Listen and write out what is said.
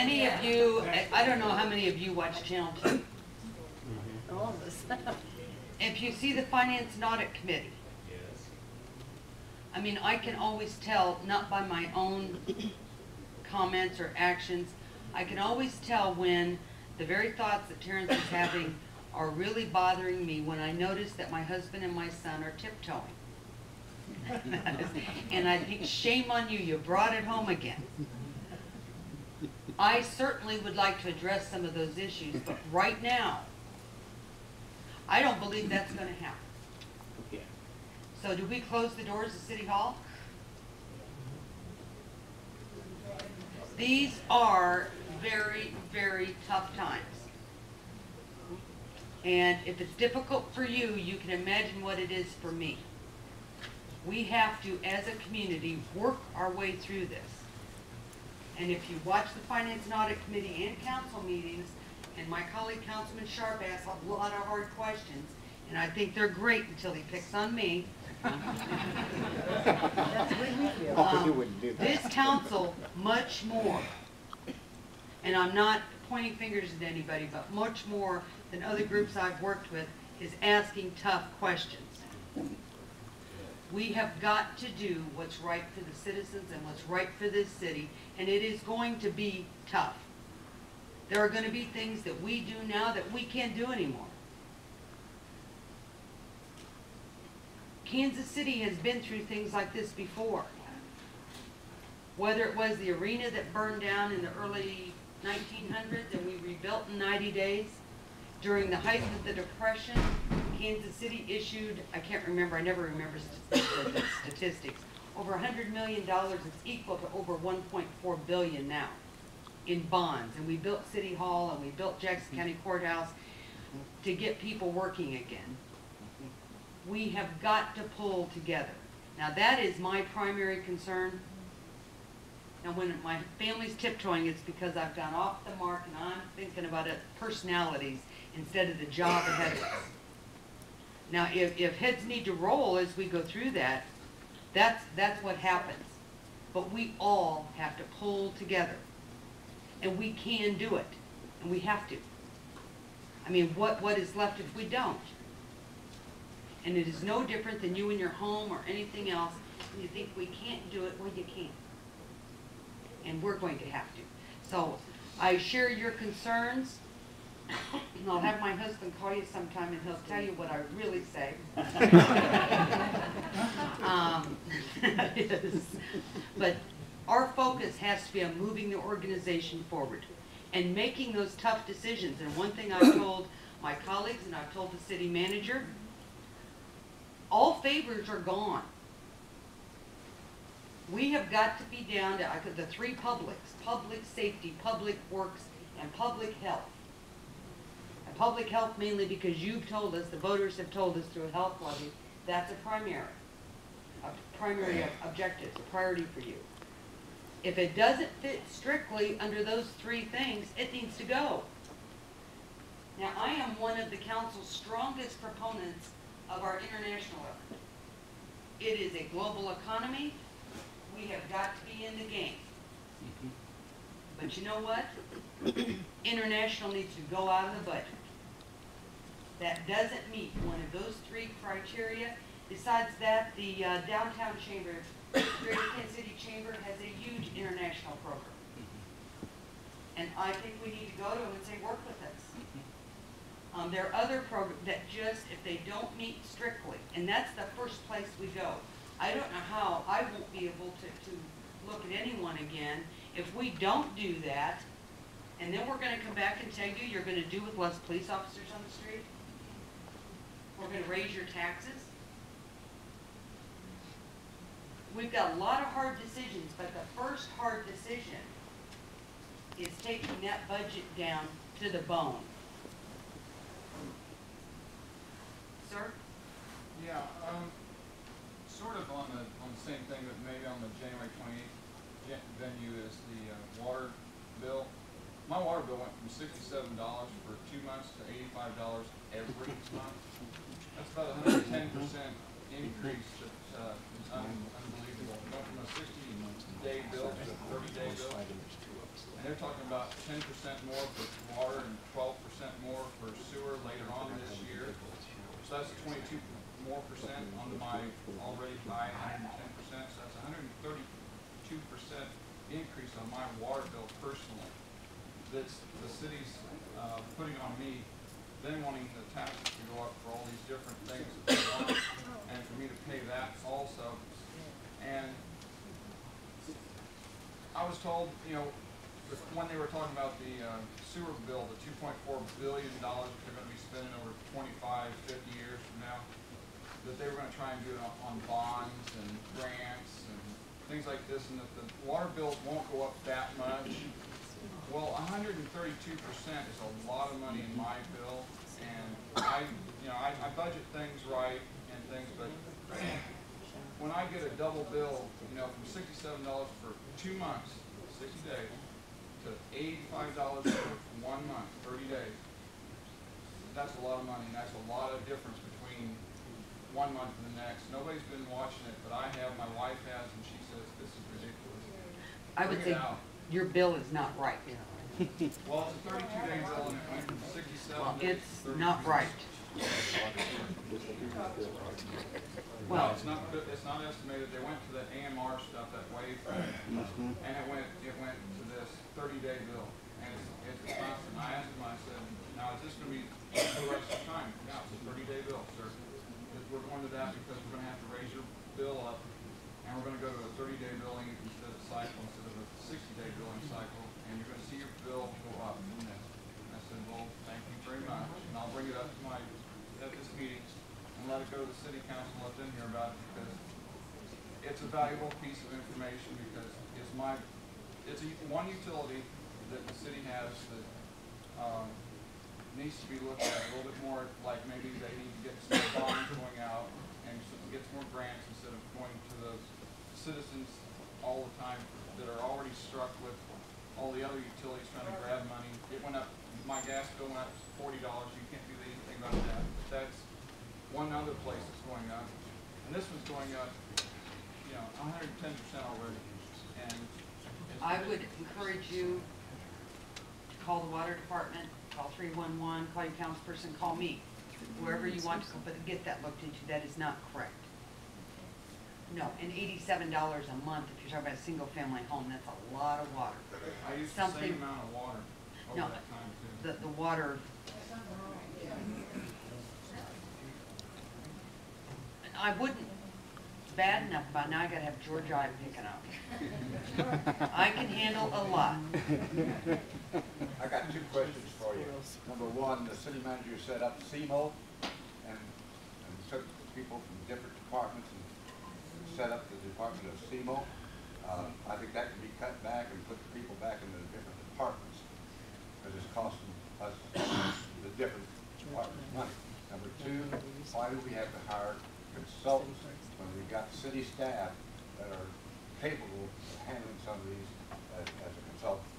any of you, I don't know how many of you watch Channel 2. All of us. If you see the Finance and Audit Committee, I mean, I can always tell, not by my own comments or actions, I can always tell when the very thoughts that Terrence is having are really bothering me when I notice that my husband and my son are tiptoeing. And I think, shame on you, you brought it home again. I certainly would like to address some of those issues, but right now, I don't believe that's going to happen. So do we close the doors of City Hall? These are very, very tough times. And if it's difficult for you, you can imagine what it is for me. We have to, as a community, work our way through this. And if you watch the Finance and Audit Committee and council meetings, and my colleague Councilman Sharp asks a lot of hard questions, and I think they're great until he picks on me. That's the way we feel. You wouldn't do that. This council, much more, and I'm not pointing fingers at anybody, but much more than other groups I've worked with, is asking tough questions. We have got to do what's right for the citizens and what's right for this city, and it is going to be tough. There are going to be things that we do now that we can't do anymore. Kansas City has been through things like this before. Whether it was the arena that burned down in the early 1900s and we rebuilt in 90 days, during the height of the Depression, Kansas City issued, I can't remember, I never remember the statistics, over $100 million. It's equal to over $1.4 billion now in bonds. And we built City Hall and we built Jackson County Courthouse to get people working again. We have got to pull together. Now that is my primary concern. Now when my family's tiptoeing, it's because I've gone off the mark and I'm thinking about it, personalities instead of the job ahead of us. Now if heads need to roll as we go through that, that's what happens. But we all have to pull together. And we can do it. And we have to. I mean, what is left if we don't? And it is no different than you in your home or anything else. And you think we can't do it, well, you can. And we're going to have to. So I share your concerns. And I'll have my husband call you sometime and he'll tell you what I really say. It is. But our focus has to be on moving the organization forward and making those tough decisions. And one thing I've told my colleagues and I've told the city manager, all favors are gone. We have got to be down to the three publics: public safety, public works, and public health. And public health mainly because you've told us, the voters have told us through a health levy, that's a primary objective, a priority for you. If it doesn't fit strictly under those three things, it needs to go. Now, I am one of the council's strongest proponents of our international effort. It is a global economy. We have got to be in the game. But you know what? International needs to go out of the budget. That doesn't meet one of those three criteria. Besides that, the downtown chamber, Greater Kansas City Chamber, has a huge international program. And I think we need to go to them and say, work with us. There are other programs that just, if they don't meet strictly, and that's the first place we go. I don't know how I won't be able to look at anyone again if we don't do that, and then we're going to come back and tell you you're going to do with less police officers on the street. We're going to raise your taxes. We've got a lot of hard decisions, but the first hard decision is taking that budget down to the bone. Sir? Yeah, sort of on the same thing, but maybe on the January 28th venue is the water bill. My water bill went from $67 for 2 months to $85 every month. That's about a 110% increase. That is unbelievable. Going from a 60-day bill to a 30-day bill. And they're talking about 10% more for water and 12% more for sewer later on this year. So that's 22% more onto my already high 110%. So that's 132% increase on my water bill personally. That's the city's putting on me, then wanting the taxes to go up for all these different things that they want, and for me to pay that also. And I was told, you know, when they were talking about the sewer bill, the $2.4 billion they're going to be spending over 25, 50 years from now, that they were going to try and do it on bonds and grants and things like this, and that the water bills won't go up that much. Well, 132% is a lot of money in my bill, and I budget things right and things, but when I get a double bill, you know, from $67 for 2 months, 60 days, to $85 for 1 month, 30 days, that's a lot of money, and that's a lot of difference between 1 month and the next. Nobody's been watching it, but I have, my wife has, and she says, this is ridiculous. I would say your bill is not right. Well, it's a 32-day bill, and it went from 67 Well, days it's to 32 not right. Well, it's not estimated. They went to the AMR stuff, that wave thing, and it went to this 30-day bill, and it's constant. I asked him, I said, now is this going to be for the rest of the time? No, it's a 30-day bill, sir. We're going to that because we're going to have to raise your bill up, and we're going to go to a 30-day billing instead of a 60-day billing cycle, and you're going to see your bill go up from this. And I said, well, thank you very much, and I'll bring it up to at this meeting and let it go to the city council, let them hear about it, because it's a valuable piece of information, because it's one utility that the city has that needs to be looked at a little bit more, like maybe they need to get some bonds going out and get some more grants instead of going to the citizens all the time that are already struck with all the other utilities trying to grab money. It went up, my gas bill went up to $40. You can't do anything about that. But that's one other place that's going up. And this one's going up, you know, 110% already. And I would encourage you to call the water department, call 311, call your councilperson, call me. Whoever you want to get that looked into, that is not correct. No, and $87 a month, if you're talking about a single family home, that's a lot of water. I use the same amount of water over No, that time too. the water, I wouldn't, bad enough, but now I gotta have George I picking up. I can handle a lot. I got 2 questions for you. Number one, the city manager set up CMO and took people from different departments and set up the department of CMO. I think that can be cut back and put the people back in the different departments, because it's costing us the different departments money. Number 2, why do we have to hire consultants when we've got city staff that are capable of handling some of these as a consultant?